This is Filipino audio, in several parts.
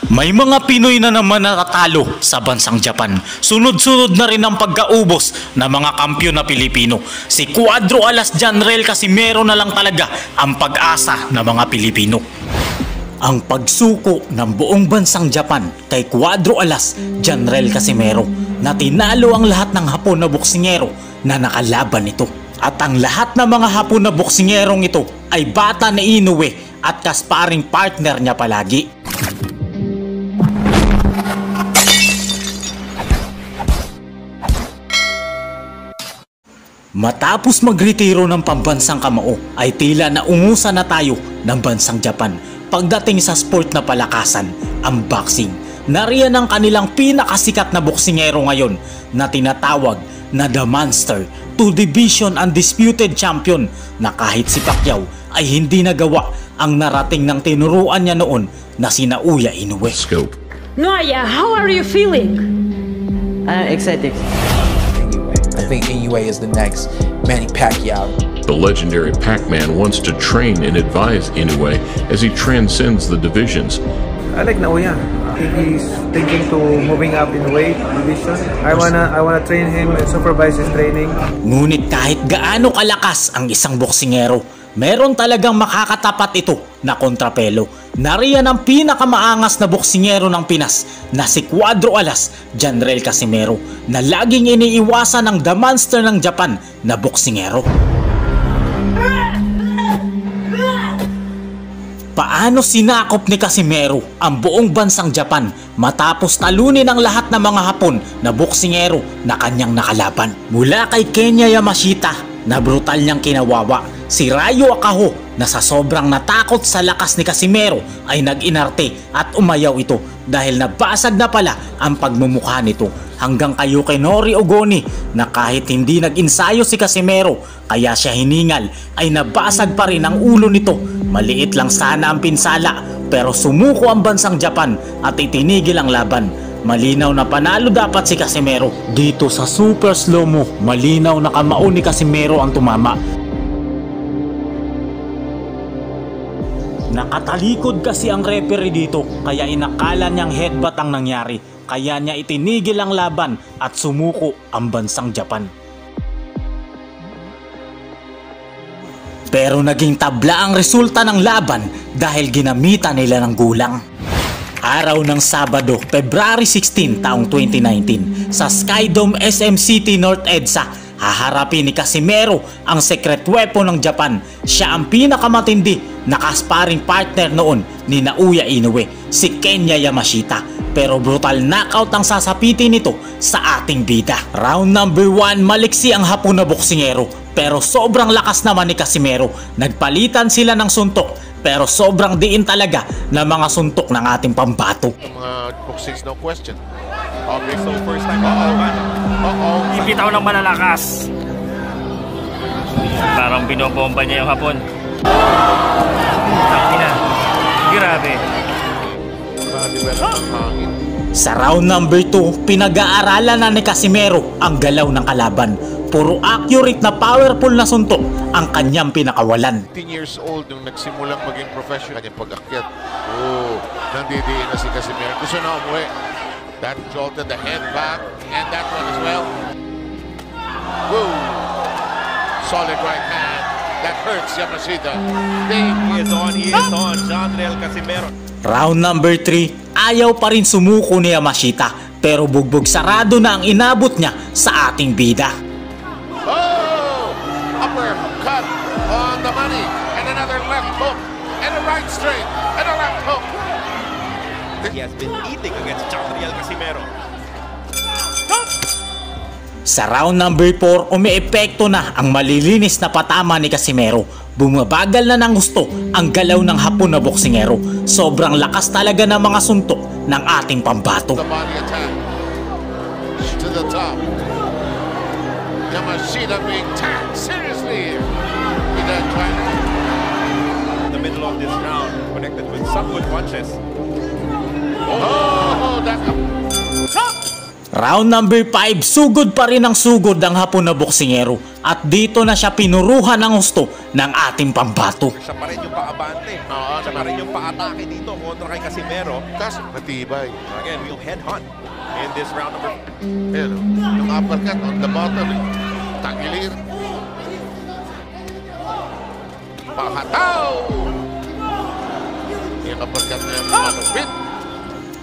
May mga Pinoy na naman nakatalo sa bansang Japan. Sunod-sunod na rin ang pagkaubos ng mga kampyon na Pilipino. Si Cuadro Alas Janrel Casimero na lang talaga ang pag-asa ng mga Pilipino. Ang pagsuko ng buong bansang Japan kay Cuadro Alas Janrel Casimero na tinalo ang lahat ng Hapon na boksingero na nakalaban nito. At ang lahat ng mga Hapon na boksingerong ito ay bata ni Inoue at kasparing partner niya palagi. Matapos magretiro ng pambansang kamao ay tila naungusan na tayo ng bansang Japan pagdating sa sport na palakasan, ang boxing. Nariyan ang kanilang pinakasikat na boksingero ngayon na tinatawag na The Monster, 2 Division Undisputed Champion na kahit si Pacquiao ay hindi nagawa ang narating ng tinuruan niya noon na sina Uya Inoue. Noya, how are you feeling? I'm excited. I think Inoue is the next Manny Pacquiao. The legendary Pac-Man wants to train and advise Inoue as he transcends the divisions. I like Naoya. He's thinking to moving up in weight division. I wanna train him and supervise his training. Ngunit kahit gaano kalakas ang isang boksingero, meron talagang makakatapat ito na kontrapelo. Nariyan ang pinakamaangas na boksingero ng Pinas na si Cuadro Alas Janrel Casimero na laging iniiwasan ng The Monster ng Japan na boksingero. Paano sinakop ni Casimero ang buong bansang Japan matapos talunin ang lahat ng mga Hapon na boksingero na kanyang nakalaban? Mula kay Kenya Yamashita na brutal niyang kinawawa, si Ryo Akaho na sa sobrang natakot sa lakas ni Casimero ay nag-inarte at umayaw ito dahil nabasag na pala ang pagmumukha nito, hanggang kay Yukinori Ogoni na kahit hindi nag-insayo si Casimero kaya siya hiningal ay nabasag pa rin ang ulo nito. Maliit lang sana ang pinsala pero sumuko ang bansang Japan at itinigil ang laban. Malinaw na panalo dapat si Casimero. Dito sa super slow-mo, malinaw na kamao ni Casimero ang tumama. Nakatalikod kasi ang referee dito kaya inakala niyang headbutt ang nangyari. Kaya niya itinigil ang laban at sumuko ang bansang Japan. Pero naging tabla ang resulta ng laban dahil ginamitan nila ng gulang. Araw ng Sabado, February 16 taong 2019, sa Skydome SM City North EDSA, haharapin ni Casimero ang secret weapon ng Japan. Siya ang pinakamatindi na kasparing partner noon ni Uya Inoue, si Kenya Yamashita. Pero brutal knockout ang sasapitin nito sa ating bida. Round number 1, maliksi ang Hapon na boksingero pero sobrang lakas naman ni Casimero. Nagpalitan sila ng suntok pero sobrang diin talaga ng mga suntok ng ating pambato. Mga boxings, no question. Okay, so first time ipitaw ng malalakas. Parang binobomba niya yung Hapon. Takina. Grabe. Sa round number 2, pinag-aaralan na ni Casimero ang galaw ng kalaban. Puro accurate na powerful na suntok ang kanyang pinakawalan. 10 years old nung nagsimulang maging professional kanyang pag-akyat. Oh, nandidiin na si Casimero. Gusto na umuwi. That jolted the head back and that one as well. Woo! Solid right hand. That hurts Yamashita. He is on. Janrel Casimero. Round number 3, ayaw pa rin sumuko ni Yamashita pero bugbog sarado na ang inabot niya sa ating bida. Oh! Upper cut on the money and another left hook and a right straight and a left hook. He has been eating against Janrel Casimero. Sa round number 4, umiepekto na ang malilinis na patama ni Casimero. Bumabagal na ng gusto ang galaw ng Hapon na boksingero. Sobrang lakas talaga ng mga suntok ng ating pambato. The body attack to the top. Yamashita being tagged seriously here. With that trying In the middle of this round, connected with some good punches. Oh, that's Round number 5, sugod pa rin ang sugod ang Hapon na boksingero at dito na siya pinuruhan ng husto ng ating pambato. Siya pa rin yung paabante. Siya pa rin yung paatake dito kontra kay Casimero. Kaso matibay. Again, we'll headhunt in this round number. Ayan, yung uppercut on the bottom. Tagilir. Pahataw! Yung uppercut na yung malupit.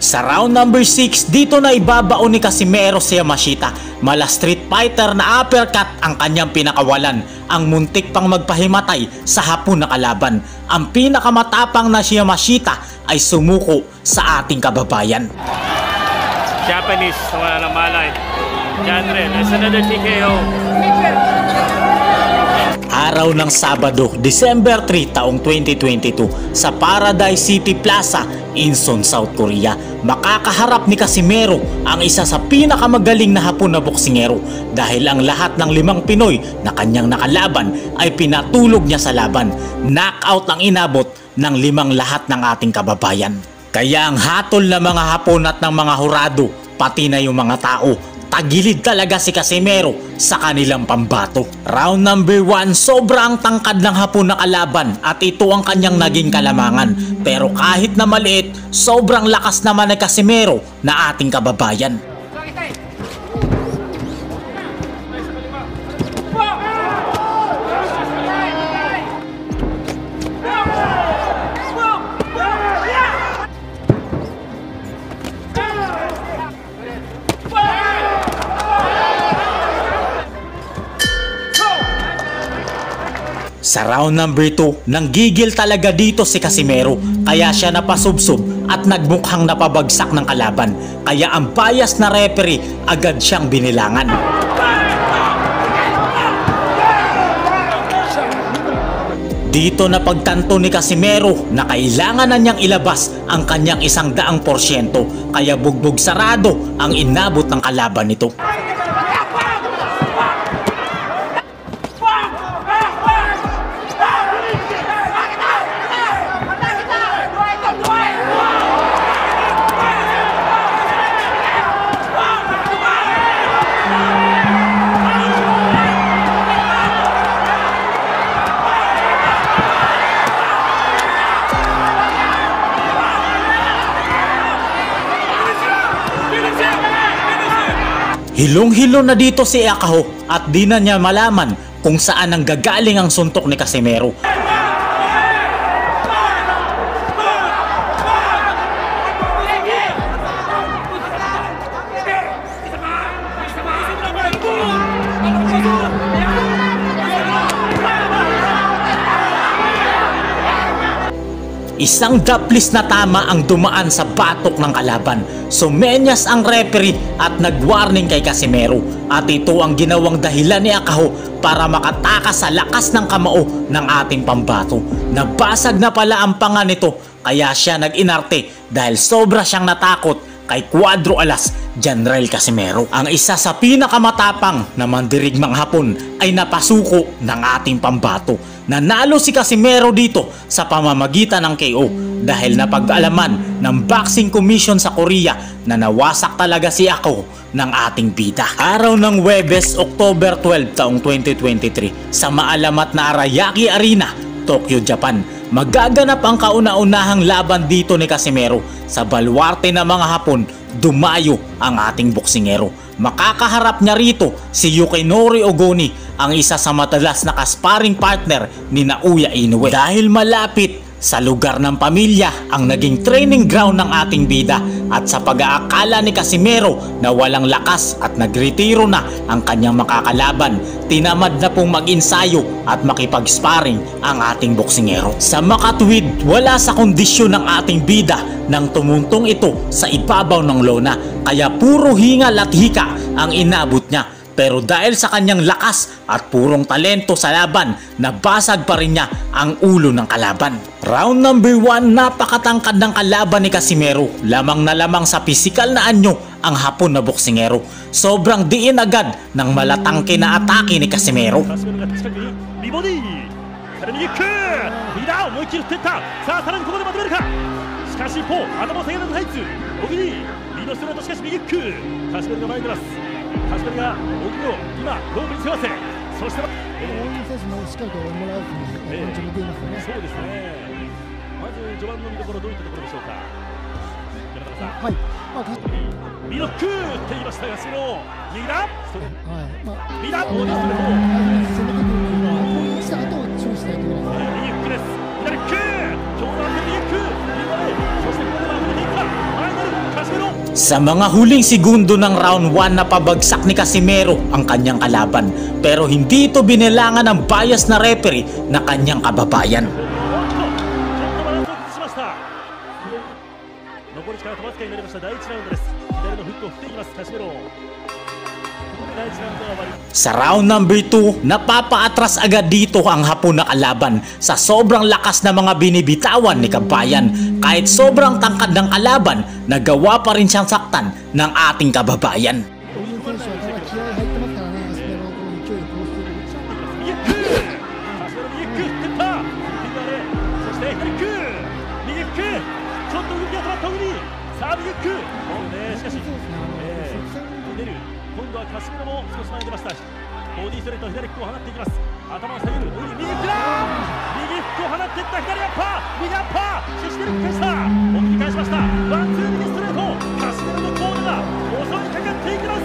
Sa round number 6, dito na ibabaon ni Casimero si Yamashita. Mala street fighter na uppercut ang kanyang pinakawalan. Ang muntik pang magpahimatay sa Hapon na kalaban. Ang pinakamatapang na si Yamashita ay sumuko sa ating kababayan. Japanese, wala nang malay. Jandre, that's another TKO. Araw ng Sabado, December 3 taong 2022 sa Paradise City Plaza, Incheon, South Korea. Makakaharap ni Casimero ang isa sa pinakamagaling na Hapon na boksingero dahil ang lahat ng 5 Pinoy na kanyang nakalaban ay pinatulog niya sa laban. Knockout ang inabot ng 5 lahat ng ating kababayan. Kaya ang hatol ng mga Hapon at ng mga hurado, pati na yung mga tao, tagilid talaga si Casimero sa kanilang pambato. Round number 1, sobrang tangkad ng Hapon na kalaban at ito ang kanyang naging kalamangan. Pero kahit na maliit, sobrang lakas naman ni Casimero na ating kababayan. Sa round number 2, nanggigil talaga dito si Casimero kaya siya napasubsob at nagmukhang napabagsak ng kalaban. Kaya ang bias na referee agad siyang binilangan. Dito na pagtanto ni Casimero na kailangan na niyang ilabas ang kanyang 100% kaya bugbog sarado ang inabot ng kalaban nito. Hilong-hilo na dito si Akaho at di na niya malaman kung saan ang gagaling ang suntok ni Casimero. Isang daplis na tama ang dumaan sa batok ng kalaban. Sumenyas ang referee at nag-warning kay Casimero. At ito ang ginawang dahilan ni Akaho para makatakas sa lakas ng kamao ng ating pambato. Nabasag na pala ang panga nito kaya siya nag-inarte dahil sobra siyang natakot kay Cuadro Alas General Casimero. Ang isa sa pinakamatapang na mandirigmang Hapon ay napasuko ng ating pambato. Nanalo si Casimero dito sa pamamagitan ng KO dahil napag-alaman ng Boxing Commission sa Korea na nawasak talaga si Akaho ng ating bida. Araw ng Huwebes, October 12 taong 2023 sa maalamat na Arayaki Arena, Tokyo, Japan. Magaganap ang kauna-unahang laban dito ni Casimero. Sa baluarte ng mga Hapon, dumayo ang ating boksingero. Makakaharap niya rito si Yukinori Ogoni, ang isa sa madalas na kasparing partner ni Naoya Inoue. Dahil malapit sa lugar ng pamilya ang naging training ground ng ating bida at sa pag-aakala ni Casimero na walang lakas at nagretiro na ang kanyang makakalaban, tinamad na pong mag-insayo at makipag-sparring ang ating boksingero. Sa makatuwid, wala sa kondisyon ng ating bida nang tumuntong ito sa ibabaw ng lona kaya puro hingal at hika ang inabot niya. Pero dahil sa kanyang lakas at purong talento sa laban, nabasag pa rin niya ang ulo ng kalaban. Round number 1, napakatangkad ng kalaban ni Casimero. Lamang na lamang sa pisikal na anyo ang Hapon na boksingero. Sobrang diin agad ng malatangke na atake ni Casimero. そして応援選手もしっかりともらうという気持ちも出ますね。そうですね。まず序盤の見どころどういったところでしょうか。山田さん。はい。ミロックって言いましたが、その右だ。右だ。攻めてくるした後を注意しないといけない。右フックです。左フック。強打で右フック。右まで。そしてここでは右フックだ。前になるカシメロ。Sa mga huling segundo ng round 1 na pabagsak ni Casimero ang kanyang kalaban, pero hindi ito binilangan ng bias na referee na kanyang kababayan. 残り時間は飛ばすかになりました第1ラウンドです。左のフックを振っていきますカシメロ。Sa round number 2, napapaatras agad dito ang Hapon na kalaban sa sobrang lakas na mga binibitawan ni Kabayan. Kahit sobrang tangkad ng kalaban, nagawa pa rin siyang saktan ng ating kababayan.カシメロも少し前に出ました。ボディストレート左フックを放っていきます。頭を下げる右フックだ。右フックを放っていった左アッパー、右アッパー、そしてルックした。送り返しました。ワンツー右ストレート。カシメロのコーナーが襲いかかっていきます。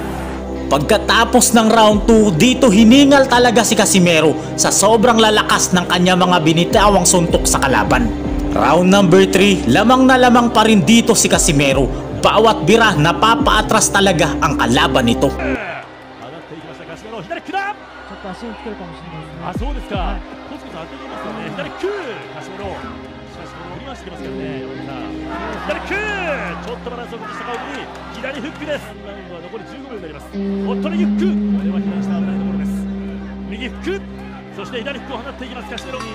Pagkatapos ng round 2, dito hiningal talaga si Casimero sa sobrang lalakas ng kanya mga binitawang suntok sa kalaban. Round number 3, lamang na lamang pa rin dito si Casimero. Bawat bira napapaatras talaga ang kalaban nito. 足をつけるかもしれないですね。あ、そうですか。コツコツ当てていますよね。左キュー、カシメロ。しかし振り回してますけどね。左キュー、ちょっとバランスを崩した顔に左フックです。ラウンドは残り15秒になります。おっと右フック、これは避難した危ないところです。右フック、そして左フックを放っていきますカシメロに。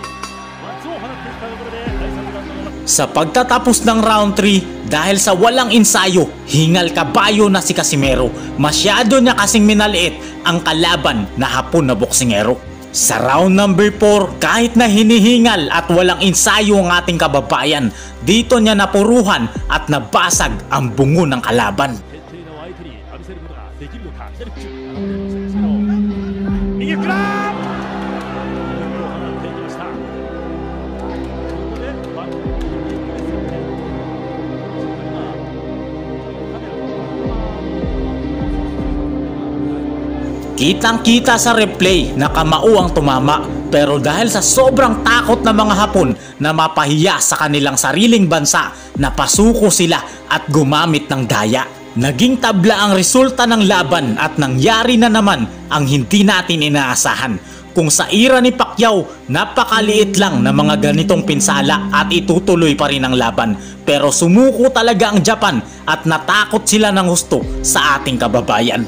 ワンツーを放っていったところで第3ラウンドの。Sa pagtatapos ng round 3, dahil sa walang ensayo, hingal kabayo na si Casimero. Masyado niya kasing minaliit ang kalaban na Hapon na boksingero. Sa round number 4, kahit na hinihingal at walang ensayo ang ating kababayan, dito niya napuruhan at nabasag ang bungo ng kalaban. Kitang-kita sa replay na kamao ang tumama, pero dahil sa sobrang takot ng mga Hapon na mapahiya sa kanilang sariling bansa, napasuko sila at gumamit ng daya. Naging tabla ang resulta ng laban at nangyari na naman ang hindi natin inaasahan. Kung sa ira ni Pacquiao, napakaliit lang na mga ganitong pinsala at itutuloy pa rin ang laban. Pero sumuko talaga ang Japan at natakot sila ng husto sa ating kababayan.